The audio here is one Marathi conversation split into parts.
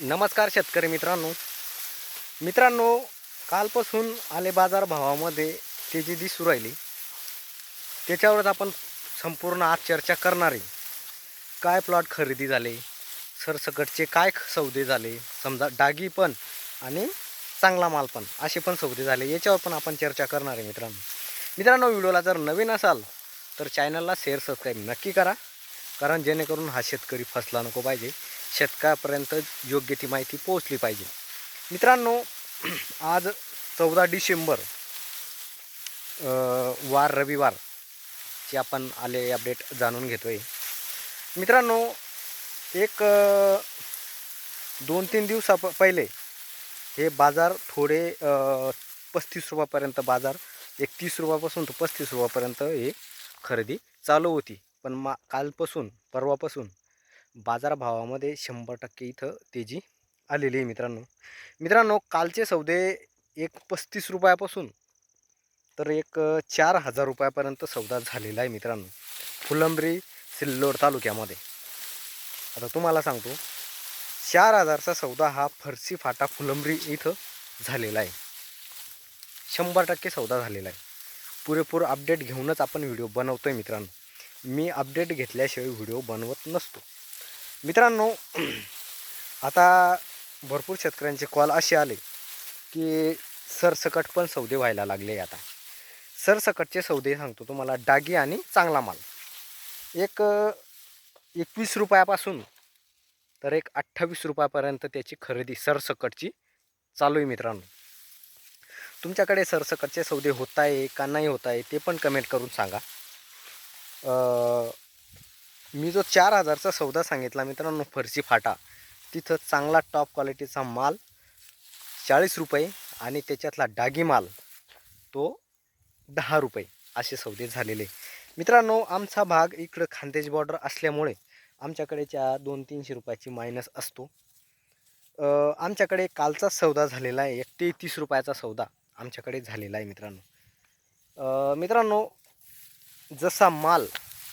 नमस्कार शेतकरी मित्रांनो, कालपासून आले बाजार भावामध्ये तेजी दिसू राहिली. त्याच्यावरच आपण संपूर्ण आज चर्चा करणार आहे. काय प्लॉट खरेदी झाले, सरसकटचे काय सौदे झाले, समजा डागी पण आणि चांगला माल पण असे पण सौदे झाले, याच्यावर पण आपण चर्चा करणार आहे. मित्रांनो, व्हिडिओला जर नवीन असाल तर चॅनलला शेअर सबस्क्राईब नक्की करा, कारण जेणेकरून हा शेतकरी फसला नको पाहिजे, शेतकऱ्यापर्यंत योग्य ती माहिती पोहोचली पाहिजे. मित्रांनो, आज 14 डिसेंबर वार रविवारची आपण आले अपडेट जाणून घेतोय. मित्रांनो, एक 2-3 दिवसा पहिले हे बाजार थोडे 35 रुपयापर्यंत बाजार, 31 रुपयापासून तर 35 रुपयापर्यंत हे खरेदी चालू होती. पण कालपासून परवापासून बाजारभावामध्ये 100% इथं तेजी आलेली आहे. मित्रांनो, कालचे सौदे एक 35 रुपयापासून तर एक 4,000 रुपयापर्यंत सौदा झालेला आहे. मित्रांनो, फुलंब्री सिल्लोड तालुक्यामध्ये आता तुम्हाला सांगतो, 4,000चा सौदा हा फरसी फाटा फुलंब्री इथं झालेला आहे. 100% सौदा झालेला आहे. पुरेपूर अपडेट घेऊनच आपण व्हिडिओ बनवतोय. मित्रांनो, मी अपडेट घेतल्याशिवाय व्हिडिओ बनवत नसतो. मित्रांनो, आता भरपूर शेतकऱ्यांचे कॉल असे आले की सरसकट पण सौदे व्हायला लागले. आता सरसकटचे सौदे सांगतो तुम्हाला. डागी आणि चांगला माल एक 21 रुपयापासून तर एक 28 रुपयापर्यंत त्याची खरेदी सरसकटची चालू आहे. मित्रांनो, तुमच्याकडे सरसकटचे सौदे होत आहे का नाही होत आहे ते पण कमेंट करून सांगा. मी जो 4,000चा सौदा सांगितला मित्रांनो, फरसी फाटा, तिथं चांगला टॉप क्वालिटीचा माल 40 रुपये आणि त्याच्यातला डागी माल तो 10 रुपये असे सौदे झालेले. मित्रांनो, आमचा भाग इकडं खानदेश बॉर्डर असल्यामुळे आमच्याकडे 200-300 रुपयाची मायनस असतो. आमच्याकडे कालचा सौदा झालेला आहे, 33 रुपयाचा सौदा आमच्याकडे झालेला आहे. मित्रांनो, जसा माल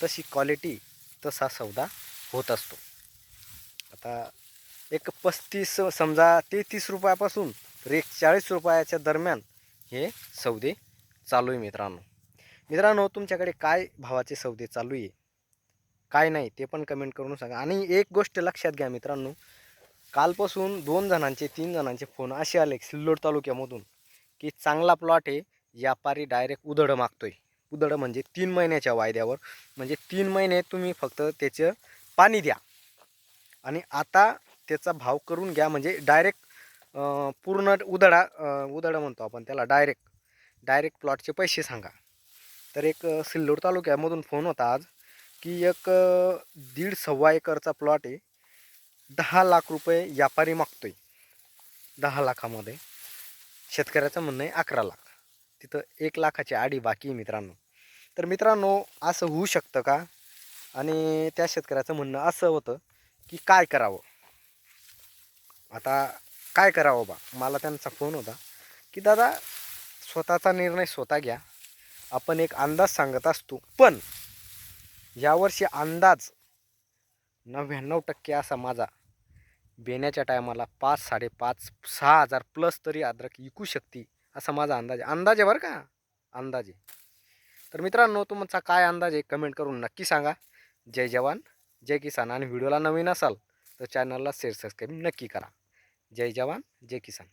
तशी क्वालिटी तसा सौदा होत असतो. आता एक 35 समजा 33 रुपयापासून तर एक 40 रुपयाच्या दरम्यान हे सौदे चालू आहे. मित्रांनो, तुमच्याकडे काय भावाचे सौदे चालू आहे काय नाही ते पण कमेंट करून सांगा. आणि एक गोष्ट लक्षात घ्या मित्रांनो, कालपासून 2 जणांचे 3 जणांचे फोन असे आले सिल्लोड तालुक्यामधून की चांगला प्लॉट आहे, व्यापारी डायरेक्ट उधळं मागतोय. उधळं म्हणजे 3 महिन्याच्या वायद्यावर, म्हणजे 3 महिने तुम्ही फक्त त्याचं पाणी द्या आणि आता त्याचा भाव करून घ्या, म्हणजे डायरेक्ट पूर्ण उधळा म्हणतो आपण त्याला, डायरेक्ट प्लॉटचे पैसे सांगा. तर एक सिल्लोड तालुक्यामधून फोन होता आज की एक 1.5-1.25 एकरचा प्लॉट आहे, 10 लाख रुपये व्यापारी मागतोय. 10 लाखामध्ये शेतकऱ्याचं म्हणणं आहे 11 लाख, तिथं 1 लाखाची आडी बाकी आहे. तर मित्रांनो, असं होऊ शकतं का? आणि त्या शेतकऱ्याचं म्हणणं असं होतं की काय करावं, आता काय करावं बा. मला त्यांचा फोन होता की दादा, स्वतःचा निर्णय स्वतः घ्या, आपण एक अंदाज सांगत असतो, पण यावर्षी अंदाज 99% असा माझा बेण्याच्या टायमाला 5-5.5-6 हजार प्लस तरी अद्रक विकू शकते असा माझा अंदाज आहे बरं का, अंदाज. तर मित्रांनो, तुमचा काय अंदाज आहे कमेंट करून नक्की सांगा. जय जवान जय किसान. आणि व्हिडिओला नवीन असाल तर चॅनलला शेअर सबस्क्राईब नक्की करा. जय जवान जय किसान.